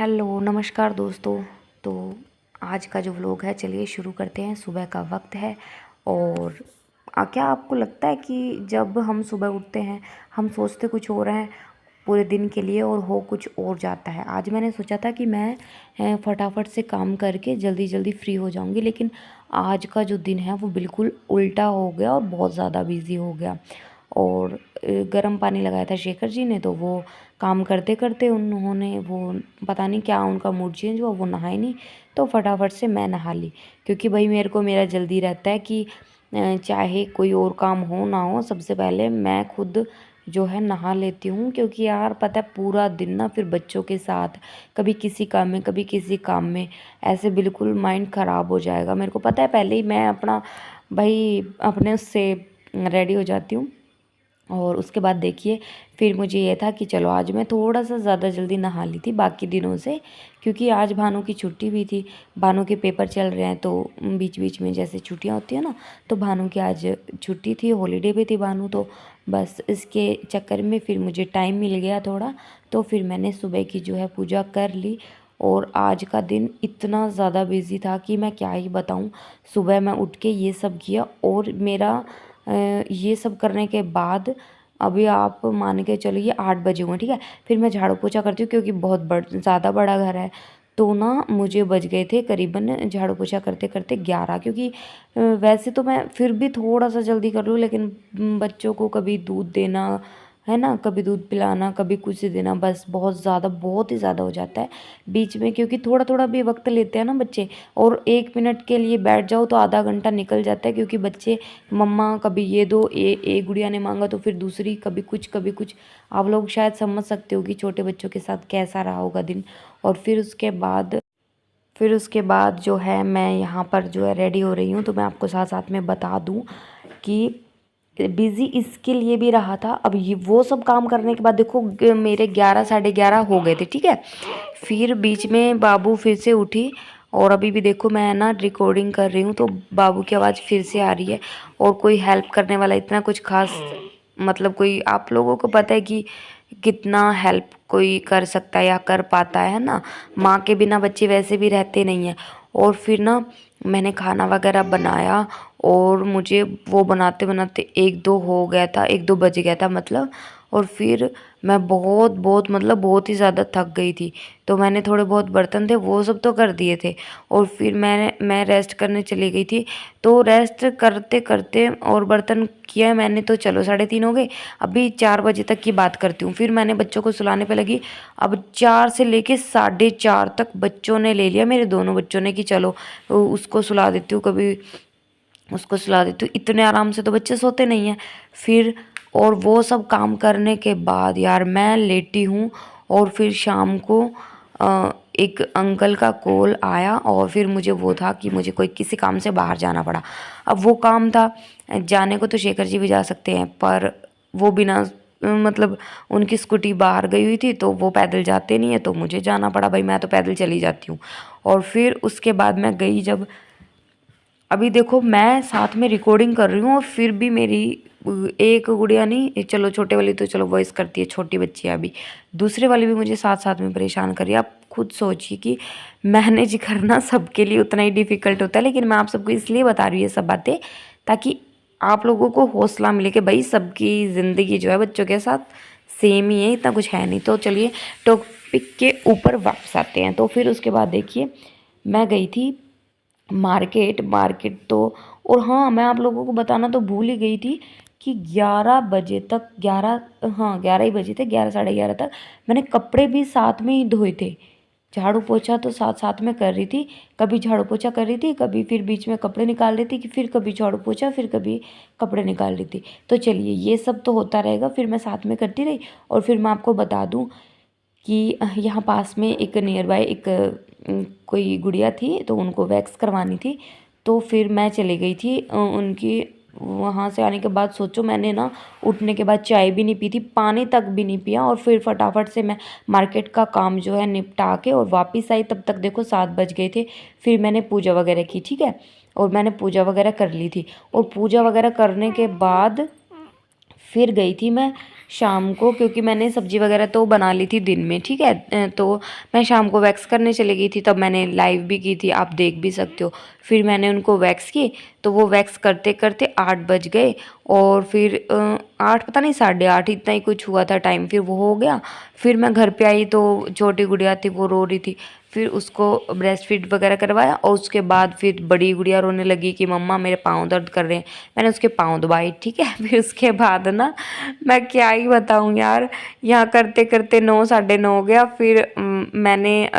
Hello नमस्कार दोस्तों। तो आज का जो व्लॉग है चलिए शुरू करते हैं। सुबह का वक्त है और क्या आपको लगता है कि जब हम सुबह उठते हैं हम सोचते कुछ और हैं पूरे दिन के लिए और हो कुछ और जाता है। आज मैंने सोचा था कि मैं फटाफट से काम करके जल्दी जल्दी फ्री हो जाऊंगी, लेकिन आज का जो दिन है वो बिल्कुल उल्टा हो गया और बहुत ज़्यादा बिजी हो गया। और गर्म पानी लगाया था शेखर जी ने, तो वो काम करते करते उन्होंने वो पता नहीं क्या उनका मूड चेंज हुआ, वो नहाए नहीं। तो फटाफट से मैं नहा ली, क्योंकि भाई मेरा जल्दी रहता है कि चाहे कोई और काम हो ना हो, सबसे पहले मैं खुद जो है नहा लेती हूँ। क्योंकि यार पता है पूरा दिन ना फिर बच्चों के साथ कभी किसी काम में कभी किसी काम में ऐसे बिल्कुल माइंड ख़राब हो जाएगा। मेरे को पता है, पहले ही मैं अपना भाई अपने उससे रेडी हो जाती हूँ। और उसके बाद देखिए फिर मुझे ये था कि चलो आज मैं थोड़ा सा ज़्यादा जल्दी नहा ली थी बाकी दिनों से, क्योंकि आज भानु की छुट्टी भी थी। भानु के पेपर चल रहे हैं, तो बीच बीच में जैसे छुट्टियां होती हैं ना, तो भानु की आज छुट्टी थी, हॉलीडे पे थी भानु। तो बस इसके चक्कर में फिर मुझे टाइम मिल गया थोड़ा, तो फिर मैंने सुबह की जो है पूजा कर ली। और आज का दिन इतना ज़्यादा बिजी था कि मैं क्या ही बताऊँ। सुबह मैं उठ के ये सब किया और मेरा ये सब करने के बाद अभी आप मान के चलिए 8 बजे हुए, ठीक है। फिर मैं झाड़ू पोछा करती हूँ क्योंकि बहुत ज़्यादा बड़ा घर है। तो ना मुझे बज गए थे करीबन झाड़ू पोछा करते करते 11, क्योंकि वैसे तो मैं फिर भी थोड़ा सा जल्दी कर लूँ, लेकिन बच्चों को कभी दूध देना है ना, कभी दूध पिलाना, कभी कुछ देना, बस बहुत ही ज़्यादा हो जाता है बीच में। क्योंकि थोड़ा थोड़ा भी वक्त लेते हैं ना बच्चे, और 1 मिनट के लिए बैठ जाओ तो आधा घंटा निकल जाता है। क्योंकि बच्चे मम्मा कभी ये दो, एक गुड़िया ने मांगा तो फिर दूसरी, कभी कुछ कभी कुछ। आप लोग शायद समझ सकते हो कि छोटे बच्चों के साथ कैसा रहा होगा दिन। और फिर उसके बाद जो है मैं यहाँ पर जो है रेडी हो रही हूँ। तो मैं आपको साथ साथ में बता दूँ कि बिज़ी इसके लिए भी रहा था। अब ये वो सब काम करने के बाद देखो मेरे 11 साढ़े 11 हो गए थे, ठीक है। फिर बीच में बाबू फिर से उठी, और अभी भी देखो मैं ना रिकॉर्डिंग कर रही हूँ तो बाबू की आवाज़ फिर से आ रही है। और कोई हेल्प करने वाला इतना कुछ खास, मतलब कोई, आप लोगों को पता है कि कितना हेल्प कोई कर सकता है या कर पाता है ना। माँ के बिना बच्चे वैसे भी रहते नहीं हैं। और फिर ना मैंने खाना वगैरह बनाया, और मुझे वो बनाते बनाते 1-2 हो गया था, 1-2 बज गया था मतलब। और फिर मैं बहुत ही ज़्यादा थक गई थी। तो मैंने थोड़े बहुत बर्तन थे वो सब तो कर दिए थे, और फिर मैं रेस्ट करने चली गई थी। तो रेस्ट करते करते और बर्तन किया मैंने, तो चलो 3:30 हो गए। अभी 4 बजे तक की बात करती हूँ। फिर मैंने बच्चों को सुलाने पे लगी। अब 4 से लेके 4:30 तक बच्चों ने ले लिया, मेरे दोनों बच्चों ने, कि चलो उसको सुला देती हूँ, कभी उसको सुला देती हूँ। इतने आराम से तो बच्चे सोते नहीं हैं। फिर और वो सब काम करने के बाद यार मैं लेटी हूँ। और फिर शाम को एक अंकल का कॉल आया, और फिर मुझे वो था कि मुझे कोई किसी काम से बाहर जाना पड़ा। अब वो काम था, जाने को तो शेखर जी भी जा सकते हैं, पर वो बिना मतलब उनकी स्कूटी बाहर गई हुई थी, तो वो पैदल जाते नहीं है, तो मुझे जाना पड़ा। भाई मैं तो पैदल चली जाती हूँ। और फिर उसके बाद मैं गई जब, अभी देखो मैं साथ में रिकॉर्डिंग कर रही हूँ, और फिर भी मेरी एक गुड़िया नहीं, चलो छोटे वाली तो चलो वॉइस करती है, छोटी बच्ची है अभी, दूसरे वाली भी मुझे साथ साथ में परेशान कर रही है। आप खुद सोचिए कि मैनेज करना सबके लिए उतना ही डिफ़िकल्ट होता है। लेकिन मैं आप सबको इसलिए बता रही हूँ ये सब बातें, ताकि आप लोगों को हौसला मिले कि भाई सबकी ज़िंदगी जो है बच्चों के साथ सेम ही है, इतना कुछ है नहीं। तो चलिए टॉपिक के ऊपर वापस आते हैं। तो फिर उसके बाद देखिए मैं गई थी मार्केट मार्केट तो, और हाँ मैं आप लोगों को बताना तो भूल ही गई थी कि 11 बजे तक, 11, हाँ 11 ही बजे थे, 11 साढ़े 11 तक मैंने कपड़े भी साथ में ही धोए थे। झाड़ू पोछा तो साथ साथ में कर रही थी, कभी झाड़ू पोछा कर रही थी, कभी फिर बीच में कपड़े निकाल रही थी, कि फिर कभी झाड़ू पोछा, फिर कभी कपड़े निकाल रही थी। तो चलिए ये सब तो होता रहेगा, फिर मैं साथ में करती रही। और फिर मैं आपको बता दूं कि यहाँ पास में एक नियर बाय एक कोई गुड़िया थी, तो उनको वैक्स करवानी थी। तो फिर मैं चली गई थी उनकी, वहाँ से आने के बाद सोचो मैंने ना उठने के बाद चाय भी नहीं पी थी, पानी तक भी नहीं पिया। और फिर फटाफट से मैं मार्केट का काम जो है निपटा के और वापस आई। तब तक देखो 7 बज गए थे। फिर मैंने पूजा वगैरह की, ठीक है, और मैंने पूजा वगैरह कर ली थी। और पूजा वगैरह करने के बाद फिर गई थी मैं शाम को, क्योंकि मैंने सब्जी वगैरह तो बना ली थी दिन में, ठीक है। तो मैं शाम को वैक्स करने चली गई थी, तब मैंने लाइव भी की थी, आप देख भी सकते हो। फिर मैंने उनको वैक्स की, तो वो वैक्स करते करते 8 बज गए। और फिर 8 पता नहीं 8:30 इतना ही कुछ हुआ था टाइम, फिर वो हो गया। फिर मैं घर पे आई तो छोटी गुड़िया थी, वो रो रही थी। फिर उसको ब्रेस्ट फीड वगैरह करवाया, और उसके बाद फिर बड़ी गुड़िया रोने लगी कि मम्मा मेरे पाँव दर्द कर रहे हैं। मैंने उसके पाँव दबाए, ठीक है। फिर उसके बाद ना, मैं क्या ही बताऊँ यार, यहाँ करते करते 9 9:30 हो गया। फिर मैंने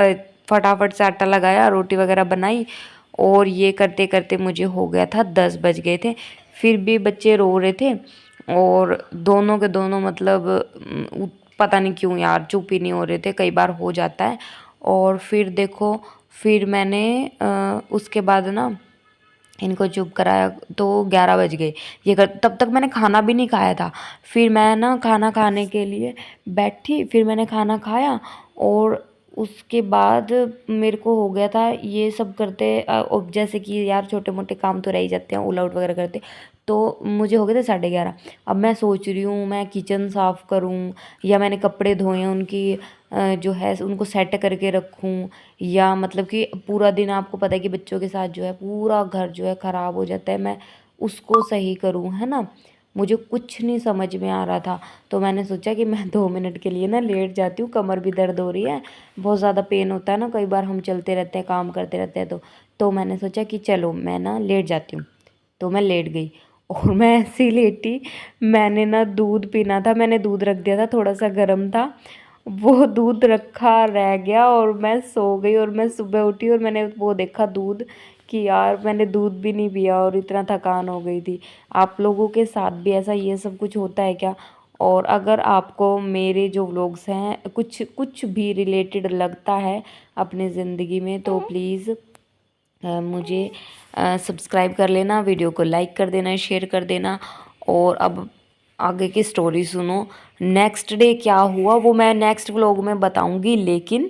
फटाफट से आटा लगाया, रोटी वगैरह बनाई, और ये करते करते मुझे हो गया था 10 बज गए थे। फिर भी बच्चे रो रहे थे, और दोनों के दोनों मतलब पता नहीं क्यों यार चुप ही नहीं हो रहे थे, कई बार हो जाता है। और फिर देखो, फिर मैंने उसके बाद ना इनको चुप कराया तो 11 बज गए। तब तक मैंने खाना भी नहीं खाया था। फिर मैं ना खाना खाने के लिए बैठी, फिर मैंने खाना खाया, और उसके बाद मेरे को हो गया था ये सब करते और जैसे कि यार छोटे मोटे काम तो रह ही जाते हैं, ऑल आउट वगैरह करते, तो मुझे हो गए थे 11:30। अब मैं सोच रही हूँ मैं किचन साफ़ करूँ, या मैंने कपड़े धोए हैं उनकी जो है उनको सेट करके रखूँ, या मतलब कि पूरा दिन आपको पता है कि बच्चों के साथ जो है पूरा घर जो है ख़राब हो जाता है, मैं उसको सही करूँ, है ना। मुझे कुछ नहीं समझ में आ रहा था, तो मैंने सोचा कि मैं 2 मिनट के लिए ना लेट जाती हूँ, कमर भी दर्द हो रही है, बहुत ज़्यादा पेन होता है ना, कई बार हम चलते रहते हैं काम करते रहते हैं, तो मैंने सोचा कि चलो मैं ना लेट जाती हूँ। तो मैं लेट गई, और मैं ऐसे ही लेटी, मैंने ना दूध पीना था, मैंने दूध रख दिया था, थोड़ा सा गर्म था, वो दूध रखा रह गया, और मैं सो गई। और मैं सुबह उठी और मैंने वो देखा दूध, कि यार मैंने दूध भी नहीं पिया, और इतना थकान हो गई थी। आप लोगों के साथ भी ऐसा ये सब कुछ होता है क्या? और अगर आपको मेरे जो व्लॉग्स हैं कुछ कुछ भी रिलेटेड लगता है अपनी ज़िंदगी में, तो प्लीज़ मुझे सब्सक्राइब कर लेना, वीडियो को लाइक कर देना, शेयर कर देना। और अब आगे की स्टोरी सुनो। नेक्स्ट डे क्या हुआ वो मैं नेक्स्ट व्लॉग में बताऊंगी, लेकिन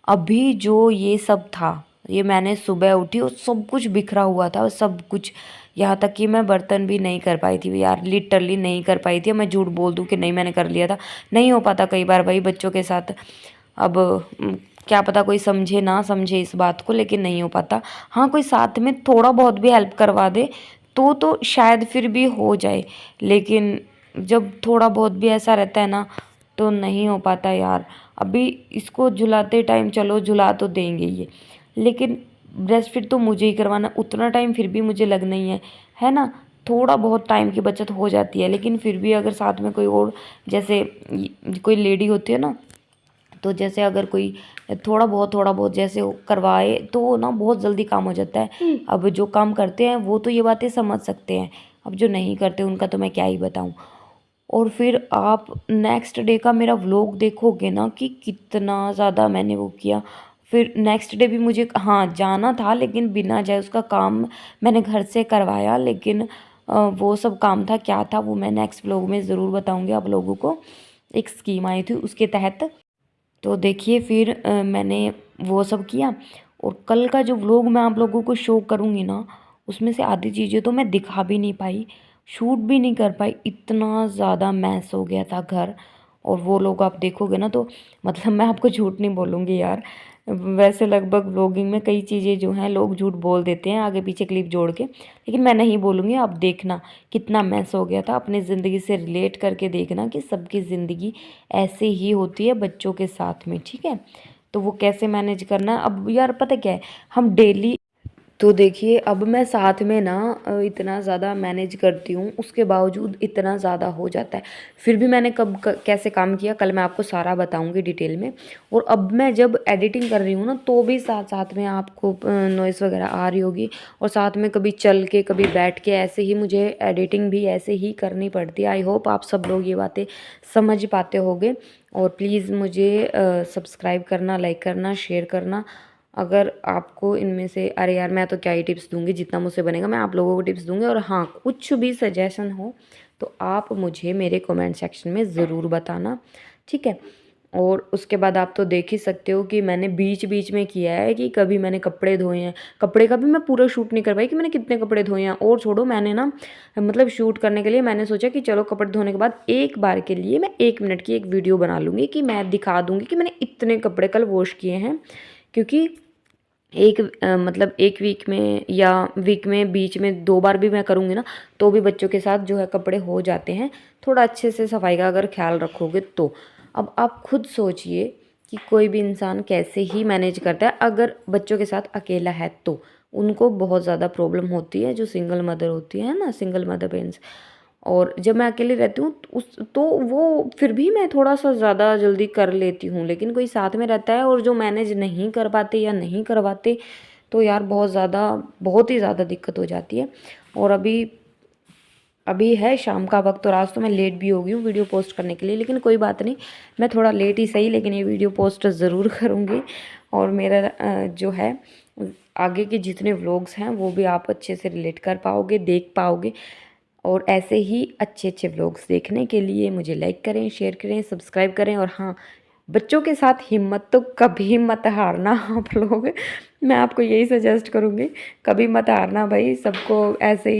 अभी जो ये सब था, ये मैंने सुबह उठी और सब कुछ बिखरा हुआ था, सब कुछ, यहाँ तक कि मैं बर्तन भी नहीं कर पाई थी यार, लिटरली नहीं कर पाई थी। मैं झूठ बोल दूँ कि नहीं मैंने कर लिया था, नहीं हो पाता कई बार भाई बच्चों के साथ। अब क्या पता कोई समझे ना समझे इस बात को, लेकिन नहीं हो पाता। हाँ, कोई साथ में थोड़ा बहुत भी हेल्प करवा दे तो शायद फिर भी हो जाए, लेकिन जब थोड़ा बहुत भी ऐसा रहता है ना, तो नहीं हो पाता यार। अभी इसको झुलाते टाइम चलो झुला तो देंगे ये, लेकिन ब्रेस्ट फीड तो मुझे ही करवाना, उतना टाइम फिर भी मुझे लगना ही है ना। थोड़ा बहुत टाइम की बचत हो जाती है, लेकिन फिर भी अगर साथ में कोई और, जैसे कोई लेडी होती है ना, तो जैसे अगर कोई थोड़ा बहुत जैसे करवाए तो ना बहुत जल्दी काम हो जाता है। अब जो काम करते हैं वो तो ये बातें समझ सकते हैं, अब जो नहीं करते उनका तो मैं क्या ही बताऊं। और फिर आप नेक्स्ट डे का मेरा व्लॉग देखोगे ना कि कितना ज़्यादा मैंने वो किया। फिर नेक्स्ट डे भी मुझे हाँ जाना था, लेकिन बिना जाए उसका काम मैंने घर से करवाया, लेकिन वो सब काम था, क्या था वो मैं नेक्स्ट व्लॉग में ज़रूर बताऊँगी आप लोगों को। एक स्कीम आई थी उसके तहत, तो देखिए फिर मैंने वो सब किया। और कल का जो व्लॉग मैं आप लोगों को शो करूँगी ना, उसमें से आधी चीज़ें तो मैं दिखा भी नहीं पाई, शूट भी नहीं कर पाई, इतना ज़्यादा मैस हो गया था घर। और वो लोग आप देखोगे ना तो मतलब मैं आपको झूठ नहीं बोलूँगी यार, वैसे लगभग व्लॉगिंग में कई चीज़ें जो हैं लोग झूठ बोल देते हैं आगे पीछे क्लिप जोड़ के, लेकिन मैं नहीं बोलूँगी। आप देखना कितना मैस हो गया था, अपनी ज़िंदगी से रिलेट करके देखना कि सबकी ज़िंदगी ऐसे ही होती है बच्चों के साथ में, ठीक है। तो वो कैसे मैनेज करना है अब यार, पता क्या है, हम डेली, तो देखिए अब मैं साथ में ना इतना ज़्यादा मैनेज करती हूँ, उसके बावजूद इतना ज़्यादा हो जाता है। फिर भी मैंने कैसे काम किया कल मैं आपको सारा बताऊँगी डिटेल में। और अब मैं जब एडिटिंग कर रही हूँ ना, तो भी साथ साथ में आपको नॉइज़ वगैरह आ रही होगी, और साथ में कभी चल के कभी बैठ के ऐसे ही मुझे एडिटिंग भी ऐसे ही करनी पड़ती है। आई होप आप सब लोग ये बातें समझ पाते होंगे। और प्लीज़ मुझे सब्सक्राइब करना, लाइक करना, शेयर करना। अगर आपको इनमें से, अरे यार मैं तो क्या ही टिप्स दूंगी, जितना मुझसे बनेगा मैं आप लोगों को टिप्स दूंगी। और हाँ, कुछ भी सजेशन हो तो आप मुझे मेरे कमेंट सेक्शन में ज़रूर बताना, ठीक है। और उसके बाद आप तो देख ही सकते हो कि मैंने बीच बीच में किया है कि कभी मैंने कपड़े धोए हैं। कपड़े का भी मैं पूरा शूट नहीं कर पाई कि मैंने कितने कपड़े धोए हैं। और छोड़ो, मैंने ना मतलब शूट करने के लिए मैंने सोचा कि चलो कपड़े धोने के बाद एक बार के लिए मैं 1 मिनट की एक वीडियो बना लूँगी कि मैं दिखा दूँगी कि मैंने इतने कपड़े कल वॉश किए हैं। क्योंकि मतलब 1 वीक में या वीक में बीच में 2 बार भी मैं करूँगी ना, तो भी बच्चों के साथ जो है कपड़े हो जाते हैं। थोड़ा अच्छे से सफाई का अगर ख्याल रखोगे तो। अब आप खुद सोचिए कि कोई भी इंसान कैसे ही मैनेज करता है अगर बच्चों के साथ अकेला है तो। उनको बहुत ज़्यादा प्रॉब्लम होती है, जो सिंगल मदर होती है ना, सिंगल मदर पेरेंट्स। और जब मैं अकेले रहती हूँ तो वो फिर भी मैं थोड़ा-सा ज़्यादा जल्दी कर लेती हूँ, लेकिन कोई साथ में रहता है और जो मैनेज नहीं कर पाते या नहीं करवाते, तो यार बहुत ही ज़्यादा दिक्कत हो जाती है। और अभी अभी है शाम का वक्त और आज तो मैं लेट भी हो गई हूँ वीडियो पोस्ट करने के लिए, लेकिन कोई बात नहीं, मैं थोड़ा लेट ही सही लेकिन ये वीडियो पोस्ट ज़रूर करूँगी। और मेरा जो है आगे के जितने व्लॉग्स हैं वो भी आप अच्छे से रिलेट कर पाओगे, देख पाओगे। और ऐसे ही अच्छे अच्छे व्लॉग्स देखने के लिए मुझे लाइक करें, शेयर करें, सब्सक्राइब करें। और हाँ, बच्चों के साथ हिम्मत तो कभी मत हारना आप लोग। मैं आपको यही सजेस्ट करूँगी, कभी मत हारना भाई। सब ऐसे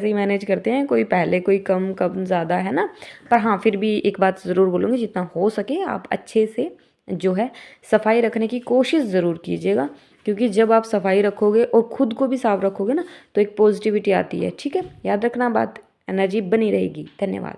ही मैनेज करते हैं, कोई पहले कोई कम कम ज़्यादा, है ना। पर हाँ, फिर भी एक बात ज़रूर बोलूँगी, जितना हो सके आप अच्छे से जो है सफाई रखने की कोशिश ज़रूर कीजिएगा। क्योंकि जब आप सफाई रखोगे और ख़ुद को भी साफ रखोगे ना, तो एक पॉजिटिविटी आती है। ठीक है, याद रखना बात, एनर्जी बनी रहेगी। धन्यवाद।